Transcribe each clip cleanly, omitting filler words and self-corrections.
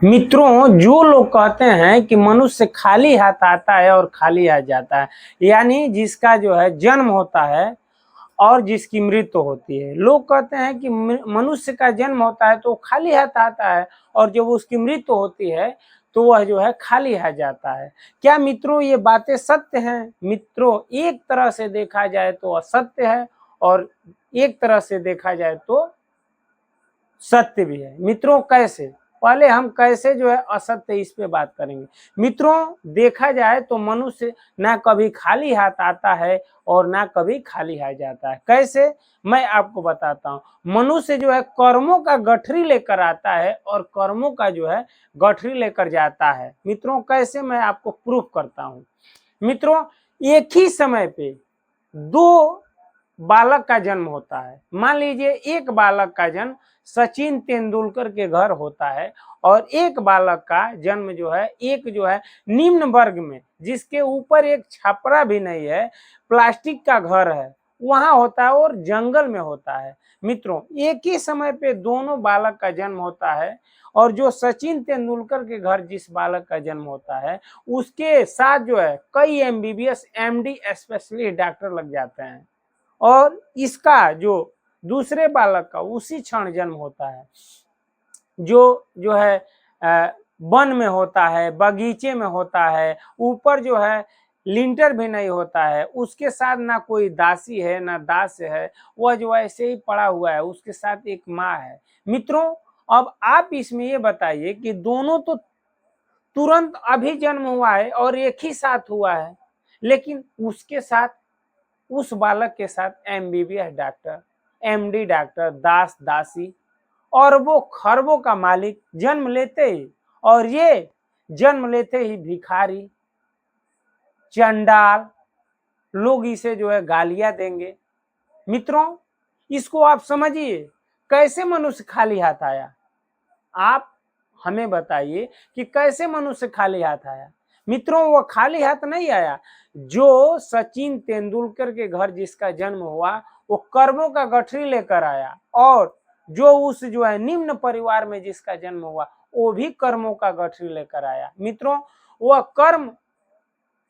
मित्रों, जो लोग कहते हैं कि मनुष्य खाली हाथ आता है और खाली हाथ जाता है, यानी जिसका जो है जन्म होता है और जिसकी मृत्यु होती है। लोग कहते हैं कि मनुष्य का जन्म होता है तो खाली हाथ आता है और जब उसकी मृत्यु होती है तो वह जो है खाली हाथ जाता है। क्या मित्रों ये बातें सत्य हैं? मित्रों, एक तरह से देखा जाए तो असत्य है और एक तरह से देखा जाए तो सत्य भी है। मित्रों, कैसे? पहले हम कैसे जो है असत्य इस पे बात करेंगे। मित्रों, देखा जाए तो मनुष्य ना कभी खाली हाथ आता है और ना कभी खाली हाथ जाता है। कैसे? मैं आपको बताता हूँ। मनुष्य जो है कर्मों का गठरी लेकर आता है और कर्मों का जो है गठरी लेकर जाता है। मित्रों, कैसे? मैं आपको प्रूफ करता हूँ। मित्रों, एक ही समय पे दो बालक का जन्म होता है। मान लीजिए एक बालक का जन्म सचिन तेंदुलकर के घर होता है और एक बालक का जन्म जो है एक जो है निम्न वर्ग में, जिसके ऊपर एक छपरा भी नहीं है, प्लास्टिक का घर है, वहां होता है और जंगल में होता है। मित्रों, एक ही समय पे दोनों बालक का जन्म होता है और जो सचिन तेंदुलकर के घर जिस बालक का जन्म होता है उसके साथ जो है कई एमबीबीएस एमडी स्पेशलिस्ट डॉक्टर लग जाते हैं और इसका जो दूसरे बालक का उसी क्षण जन्म होता है, जो है वन में होता है, बगीचे में होता है, ऊपर जो है लिंटर भी नहीं होता है, उसके साथ ना कोई दासी है ना दास है, वह जो ऐसे ही पड़ा हुआ है, उसके साथ एक माँ है। मित्रों, अब आप इसमें ये बताइए कि दोनों तो तुरंत अभी जन्म हुआ है और एक ही साथ हुआ है, लेकिन उसके साथ उस बालक के साथ एमबीबीएस डॉक्टर, एमडी डॉक्टर, दास दासी और वो खरबों का मालिक जन्म लेते ही, और ये जन्म लेते ही भिखारी, चंडाल लोग इसे जो है गालियां देंगे। मित्रों, इसको आप समझिए, कैसे मनुष्य खाली हाथ आया? आप हमें बताइए कि कैसे मनुष्य खाली हाथ आया। मित्रों, वो खाली हाथ नहीं आया। जो सचिन तेंदुलकर के घर जिसका जन्म हुआ वो कर्मों का गठरी लेकर आया और जो उस जो है निम्न परिवार में जिसका जन्म हुआ वो भी कर्मों का गठरी लेकर आया। मित्रों, वह कर्म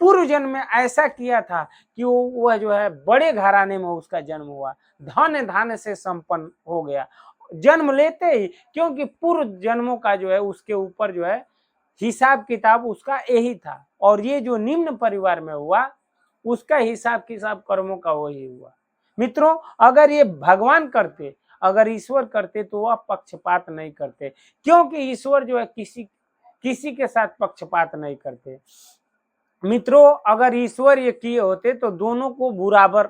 पूर्व जन्म में ऐसा किया था कि वह जो है बड़े घराने में उसका जन्म हुआ, धन धान्य से संपन्न हो गया जन्म लेते ही, क्योंकि पूर्व जन्मों का जो है उसके ऊपर जो है हिसाब किताब उसका यही था और ये जो निम्न परिवार में हुआ उसका हिसाब किताब कर्मों का वही हुआ। मित्रों, अगर ये भगवान करते, अगर ईश्वर करते तो वह पक्षपात नहीं करते, क्योंकि ईश्वर जो है किसी किसी के साथ पक्षपात नहीं करते। मित्रों, अगर ईश्वर ये किए होते तो दोनों को बराबर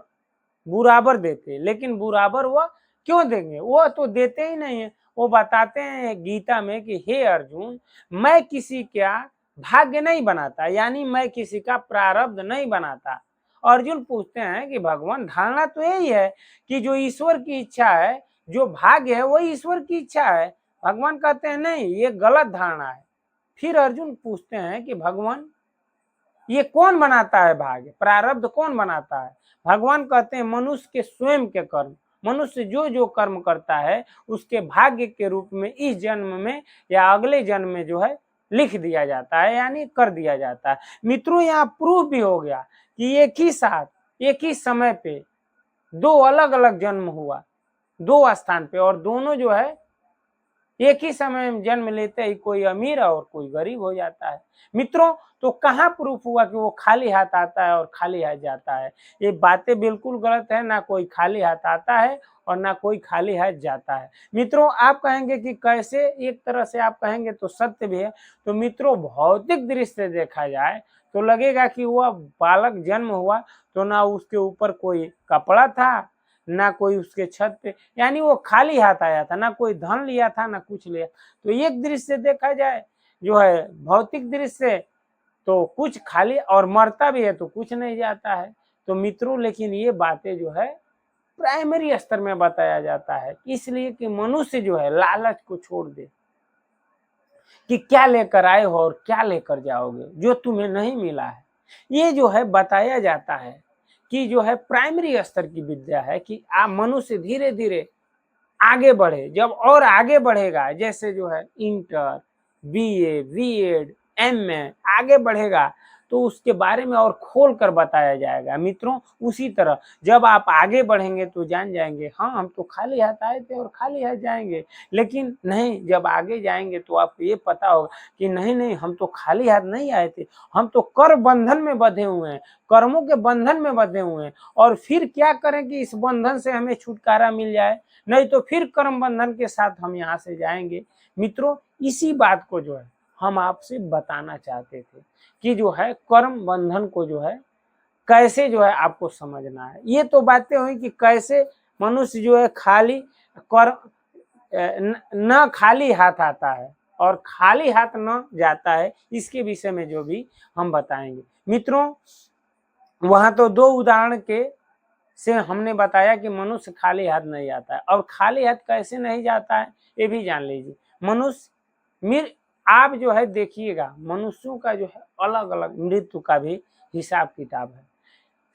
बराबर देते, लेकिन बराबर वह क्यों देंगे? वह तो देते ही नहीं है। वो बताते हैं गीता में कि हे अर्जुन, मैं किसी का भाग्य नहीं बनाता, यानी मैं किसी का प्रारब्ध नहीं बनाता। अर्जुन पूछते हैं कि भगवान, धारणा तो यही है कि जो ईश्वर की इच्छा है, जो भाग्य है वही ईश्वर की इच्छा है। भगवान कहते हैं नहीं, ये गलत धारणा है। फिर अर्जुन पूछते हैं कि भगवान, ये कौन बनाता है भाग्य, प्रारब्ध कौन बनाता है? भगवान कहते हैं मनुष्य के स्वयं के कर्म, मनुष्य जो जो कर्म करता है उसके भाग्य के रूप में इस जन्म में या अगले जन्म में जो है लिख दिया जाता है, यानी कर दिया जाता है। मित्रों, यहाँ प्रूफ भी हो गया कि एक ही साथ एक ही समय पे दो अलग अलग जन्म हुआ, दो स्थान पे, और दोनों जो है एक ही समय में जन्म लेते ही कोई अमीर और कोई गरीब हो जाता है। मित्रों, तो कहाँ प्रूफ हुआ कि वो खाली हाथ आता है और खाली हाथ जाता है? ये बातें बिल्कुल गलत है। ना कोई खाली हाथ आता है और ना कोई खाली हाथ जाता है। मित्रों, आप कहेंगे कि कैसे? एक तरह से आप कहेंगे तो सत्य भी है। तो मित्रों, भौतिक दृष्टि से देखा जाए तो लगेगा कि वह बालक जन्म हुआ तो ना उसके ऊपर कोई कपड़ा था, ना कोई उसके छत पे, यानी वो खाली हाथ आया था, ना कोई धन लिया था ना कुछ लिया। तो एक दृष्टि से देखा जाए जो है भौतिक दृष्टि से तो कुछ खाली, और मरता भी है तो कुछ नहीं जाता है। तो मित्रों, लेकिन ये बातें जो है प्राइमरी स्तर में बताया जाता है, इसलिए कि मनुष्य जो है लालच को छोड़ दे कि क्या लेकर आए हो और क्या लेकर जाओगे जो तुम्हें नहीं मिला है। ये जो है बताया जाता है कि जो है प्राइमरी स्तर की विद्या है कि आप मनुष्य धीरे धीरे आगे बढ़े, जब और आगे बढ़ेगा, जैसे जो है इंटर, बीए, बीएड, एमए आगे बढ़ेगा तो उसके बारे में और खोल कर बताया जाएगा। मित्रों उसी तरह जब आप आगे बढ़ेंगे तो जान जाएंगे, हाँ हम तो खाली हाथ आए थे और खाली हाथ जाएंगे, लेकिन नहीं, जब आगे जाएंगे तो आपको ये पता होगा कि नहीं नहीं, हम तो खाली हाथ नहीं आए थे, हम तो कर बंधन में बंधे हुए हैं, कर्मों के बंधन में बंधे हुए हैं, और फिर क्या करें कि इस बंधन से हमें छुटकारा मिल जाए, नहीं तो फिर कर्म बंधन के साथ हम यहाँ से जाएंगे। मित्रों इसी बात को जो है हम आपसे बताना चाहते थे कि जो है कर्म बंधन को जो है कैसे जो है आपको समझना है। ये तो बातें हुई कि कैसे मनुष्य जो है खाली कर न खाली हाथ आता है और खाली हाथ न जाता है, इसके विषय में जो भी हम बताएंगे। मित्रों वहां तो दो उदाहरण के से हमने बताया कि मनुष्य खाली हाथ नहीं आता है। अब खाली हाथ कैसे नहीं जाता है ये भी जान लीजिए। मनुष्य आप जो है देखिएगा, मनुष्यों का जो है अलग अलग मृत्यु का भी हिसाब किताब है।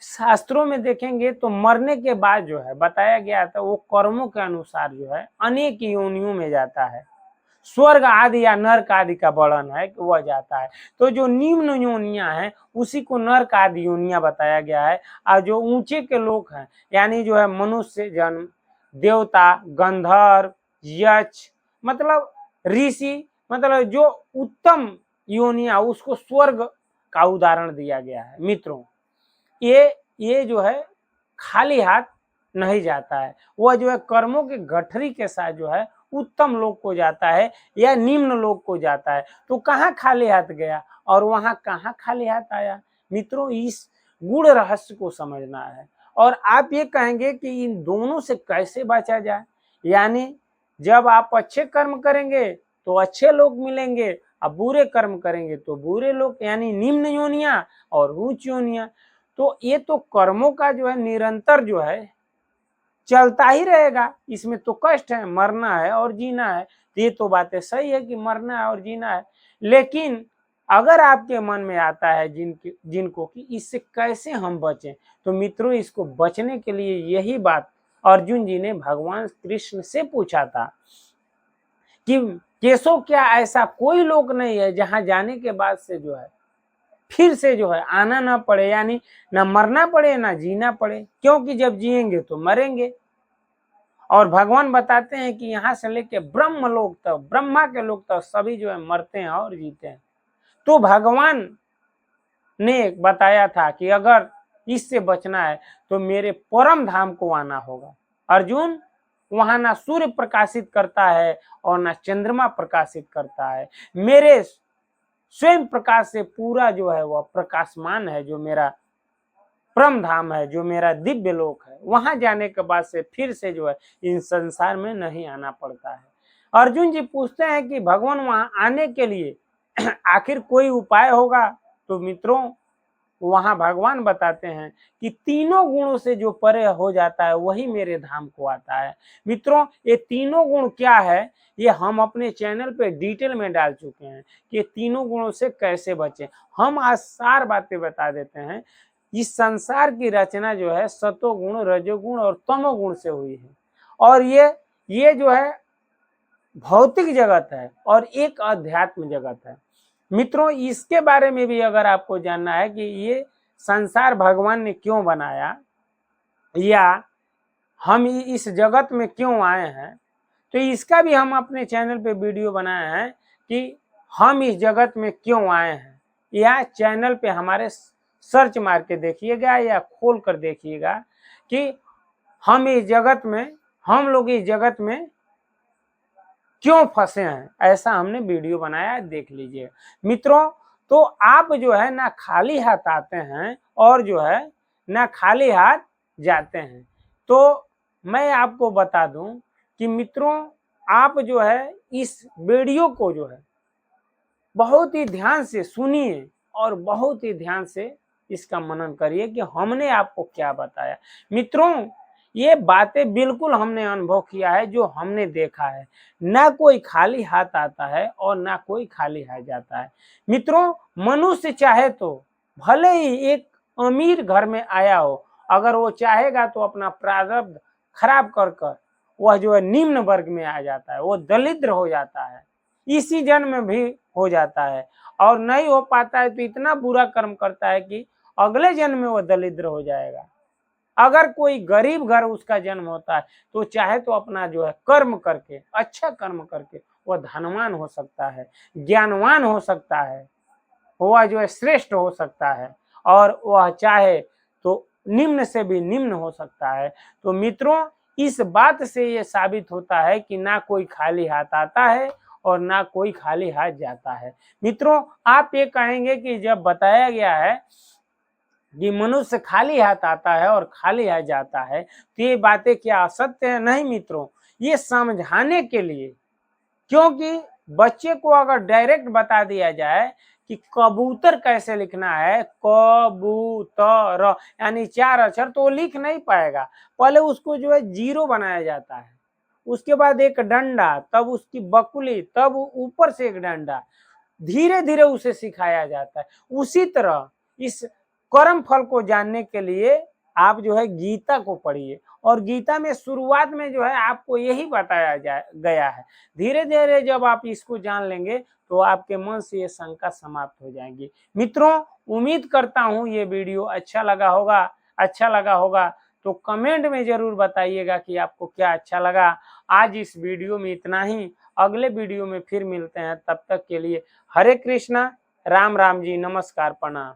शास्त्रों में देखेंगे तो मरने के बाद जो है बताया गया था वो कर्मों के अनुसार जो है अनेक योनियों में जाता है, स्वर्ग आदि या नरक आदि का वर्णन है कि वह जाता है। तो जो निम्न योनियां हैं उसी को नरक आदि योनियां बताया गया है, और जो ऊंचे के लोग हैं यानी जो है मनुष्य जन्म, देवता, गंधर्व, यक्ष मतलब ऋषि, मतलब जो उत्तम योनियां उसको स्वर्ग का उदाहरण दिया गया है। मित्रों ये जो है खाली हाथ नहीं जाता है, वह जो है कर्मों के गठरी के साथ जो है उत्तम लोक को जाता है या निम्न लोक को जाता है। तो कहाँ खाली हाथ गया और वहां कहाँ खाली हाथ आया। मित्रों इस गूढ़ रहस्य को समझना है, और आप ये कहेंगे कि इन दोनों से कैसे बचा जाए, यानी जब आप अच्छे कर्म करेंगे तो अच्छे लोग मिलेंगे, अब बुरे कर्म करेंगे तो बुरे लोग, यानी निम्न योनिया और उच्च योनिया। तो ये तो कर्मों का जो है निरंतर जो है चलता ही रहेगा, इसमें तो कष्ट है, मरना है और जीना है। ये तो बातें सही है कि मरना है और जीना है, लेकिन अगर आपके मन में आता है जिनको कि इससे कैसे हम बचें, तो मित्रों इसको बचने के लिए यही बात अर्जुन जी ने भगवान कृष्ण से पूछा था कि केशव क्या ऐसा कोई लोक नहीं है जहां जाने के बाद से जो है फिर से जो है आना ना पड़े, यानी ना मरना पड़े ना जीना पड़े, क्योंकि जब जिएंगे तो मरेंगे। और भगवान बताते हैं कि यहाँ से लेके ब्रह्म लोक तक, ब्रह्मा के लोक तक सभी जो है मरते हैं और जीते हैं। तो भगवान ने बताया था कि अगर इससे बचना है तो मेरे परम धाम को आना होगा। अर्जुन वहां ना सूर्य प्रकाशित करता है और ना चंद्रमा प्रकाशित करता है, मेरे स्वयं प्रकाश से पूरा जो है वह प्रकाशमान है, जो मेरा परम धाम है, जो मेरा दिव्य लोक है। वहां जाने के बाद से फिर से जो है इन संसार में नहीं आना पड़ता है। अर्जुन जी पूछते हैं कि भगवान वहां आने के लिए आखिर कोई उपाय होगा। तो मित्रों वहां भगवान बताते हैं कि तीनों गुणों से जो परे हो जाता है वही मेरे धाम को आता है। मित्रों ये तीनों गुण क्या है ये हम अपने चैनल पे डिटेल में डाल चुके हैं कि तीनों गुणों से कैसे बचें। हम आज 4 बातें बता देते हैं। इस संसार की रचना जो है सतोगुण, रजोगुण और तमोगुण से हुई है, और ये जो है भौतिक जगत है और एक अध्यात्म जगत है। मित्रों इसके बारे में भी अगर आपको जानना है कि ये संसार भगवान ने क्यों बनाया या हम इस जगत में क्यों आए हैं, तो इसका भी हम अपने चैनल पे वीडियो बनाए हैं कि हम इस जगत में क्यों आए हैं। या चैनल पे हमारे सर्च मार के देखिएगा या खोल कर देखिएगा कि हम लोग इस जगत में क्यों फंसे हैं, ऐसा हमने वीडियो बनाया, देख लीजिए। मित्रों तो आप जो है ना खाली हाथ आते हैं और जो है ना खाली हाथ जाते हैं। तो मैं आपको बता दूं कि मित्रों आप जो है इस वीडियो को जो है बहुत ही ध्यान से सुनिए और बहुत ही ध्यान से इसका मनन करिए कि हमने आपको क्या बताया। मित्रों ये बातें बिल्कुल हमने अनुभव किया है, जो हमने देखा है। ना कोई खाली हाथ आता है और ना कोई खाली हाथ जाता है। मित्रों मनुष्य चाहे तो भले ही एक अमीर घर में आया हो, अगर वो चाहेगा तो अपना प्रारब्ध खराब कर कर वह जो है निम्न वर्ग में आ जाता है, वो दरिद्र हो जाता है। इसी जन्म में भी हो जाता है, और नहीं हो पाता है तो इतना बुरा कर्म करता है कि अगले जन्म में वो दरिद्र हो जाएगा। अगर कोई गरीब घर उसका जन्म होता है तो चाहे तो अपना जो है कर्म करके, अच्छा कर्म करके वह धनवान हो सकता है, ज्ञानवान हो सकता है, वह जो है श्रेष्ठ हो सकता है, और वह चाहे तो निम्न से भी निम्न हो सकता है। तो मित्रों, इस बात से ये साबित होता है कि ना कोई खाली हाथ आता है और ना कोई खाली हाथ जाता है। मित्रों, आप ये कहेंगे कि जब बताया गया है कि मनुष्य खाली हाथ आता है और खाली हाथ जाता है तो ये बातें क्या असत्य है? नहीं मित्रों, ये समझाने के लिए, क्योंकि बच्चे को अगर डायरेक्ट बता दिया जाए कि कबूतर कैसे लिखना है, कबूतर यानी 4 अक्षर, तो वो लिख नहीं पाएगा। पहले उसको जो है जीरो बनाया जाता है, उसके बाद एक डंडा, तब उसकी बकुली, तब ऊपर से एक डंडा, धीरे धीरे उसे सिखाया जाता है। उसी तरह इस कर्म फल को जानने के लिए आप जो है गीता को पढ़िए, और गीता में शुरुआत में जो है आपको यही बताया गया है। धीरे धीरे जब आप इसको जान लेंगे तो आपके मन से ये शंका समाप्त हो जाएंगी। मित्रों, उम्मीद करता हूँ ये वीडियो अच्छा लगा होगा तो कमेंट में जरूर बताइएगा कि आपको क्या अच्छा लगा। आज इस वीडियो में इतना ही, अगले वीडियो में फिर मिलते हैं, तब तक के लिए हरे कृष्णा, राम राम जी, नमस्कार, प्रणाम।